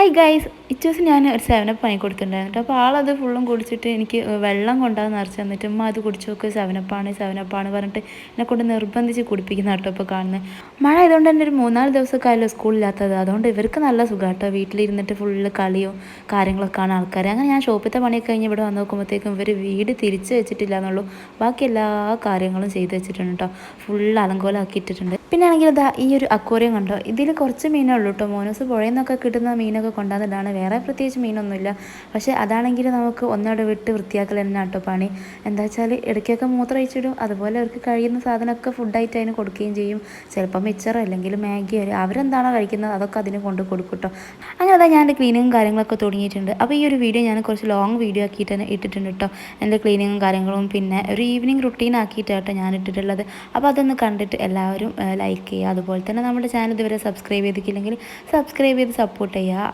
Hi guys, Ichu's ഞാൻ ഒരു 7up വാങ്ങി കൊടുത്തിട്ടുണ്ടായിരുന്നു. അപ്പോൾ ആളത് ഫുള്ളും കുടിച്ചിട്ട് എനിക്ക് വെള്ളം കൊണ്ടാന്ന് നിറച്ച് തന്നിട്ട് ഉമ്മ അത് കുടിച്ച് നോക്ക്, 7up ആണ് പറഞ്ഞിട്ട് എന്നെ കൊണ്ട് നിർബന്ധിച്ച് കുടിപ്പിക്കുന്ന കേട്ടോ ഇപ്പോൾ കാണുന്നത്. മഴ ആയതുകൊണ്ട് തന്നെ ഒരു 3-4 ദിവസമൊക്കെ ആയല്ലോ സ്കൂളില്ലാത്തത്. അതുകൊണ്ട് ഇവർക്ക് നല്ല സുഖം കേട്ടോ, വീട്ടിലിരുന്നിട്ട് ഫുള്ള് കളിയും കാര്യങ്ങളൊക്കെയാണ് ആൾക്കാർ. അങ്ങനെ ഞാൻ ഷോപ്പിലത്തെ പണിയൊക്കെ കഴിഞ്ഞ് ഇവിടെ വന്ന് നോക്കുമ്പോഴത്തേക്കും ഇവർ വീട് തിരിച്ച് വെച്ചിട്ടില്ല എന്നുള്ളൂ, ബാക്കി എല്ലാ കാര്യങ്ങളും ചെയ്ത് വെച്ചിട്ടുണ്ട് കേട്ടോ. ഫുള്ള് അലങ്കോലമാക്കിയിട്ടിട്ടുണ്ട്. പിന്നെ ആണെങ്കിൽ ഇതാ ഈ ഒരു അക്വേറിയം കണ്ടോ, ഇതിൽ കുറച്ച് മീനേ ഉള്ളൂ കേട്ടോ. മോനൂസ് പുഴയിൽ നിന്നൊക്കെ കിട്ടുന്ന മീനൊക്കെ കൊണ്ടുവന്നിട്ടാണ്, വേറെ പ്രത്യേകിച്ച് മീനൊന്നുമില്ല. പക്ഷേ അതാണെങ്കിൽ നമുക്ക് ഒന്നോടെ വിട്ട് വൃത്തിയാക്കൽ തന്നെ കേട്ടോ പണി. എന്താ വെച്ചാൽ ഇടയ്ക്കൊക്കെ മൂത്രം ഒഴിച്ചിടും, അതുപോലെ അവർക്ക് കഴിയുന്ന സാധനമൊക്കെ ഫുഡായിട്ട് അതിന് കൊടുക്കുകയും ചെയ്യും. ചിലപ്പോൾ മിച്ചറോ അല്ലെങ്കിൽ മാഗിയോ അവരെന്താണോ കഴിക്കുന്നത് അതൊക്കെ അതിന് കൊണ്ട് കൊടുക്കും കേട്ടോ. അങ്ങനെ അതാ ഞാൻ എൻ്റെ ക്ലീനിങ്ങും കാര്യങ്ങളൊക്കെ തുടങ്ങിയിട്ടുണ്ട്. അപ്പോൾ ഈ ഒരു വീഡിയോ ഞാൻ കുറച്ച് ലോങ് വീഡിയോ ആക്കിയിട്ട് തന്നെ ഇട്ടിട്ടുണ്ട് കേട്ടോ, എൻ്റെ ക്ലീനിങ്ങും കാര്യങ്ങളും. പിന്നെ ഒരു ഈവനിങ് റുട്ടീൻ ആക്കിയിട്ടാണ് കേട്ടോ ഞാൻ ഇട്ടിട്ടുള്ളത്. അപ്പോൾ അതൊന്ന് കണ്ടിട്ട് എല്ലാവരും ലൈക്ക് ചെയ്യുക. അതുപോലെ തന്നെ നമ്മുടെ ചാനൽ ഇതുവരെ സബ്സ്ക്രൈബ് ചെയ്തിട്ടില്ലെങ്കിൽ സബ്സ്ക്രൈബ് ചെയ്ത് സപ്പോർട്ട് ചെയ്യുക.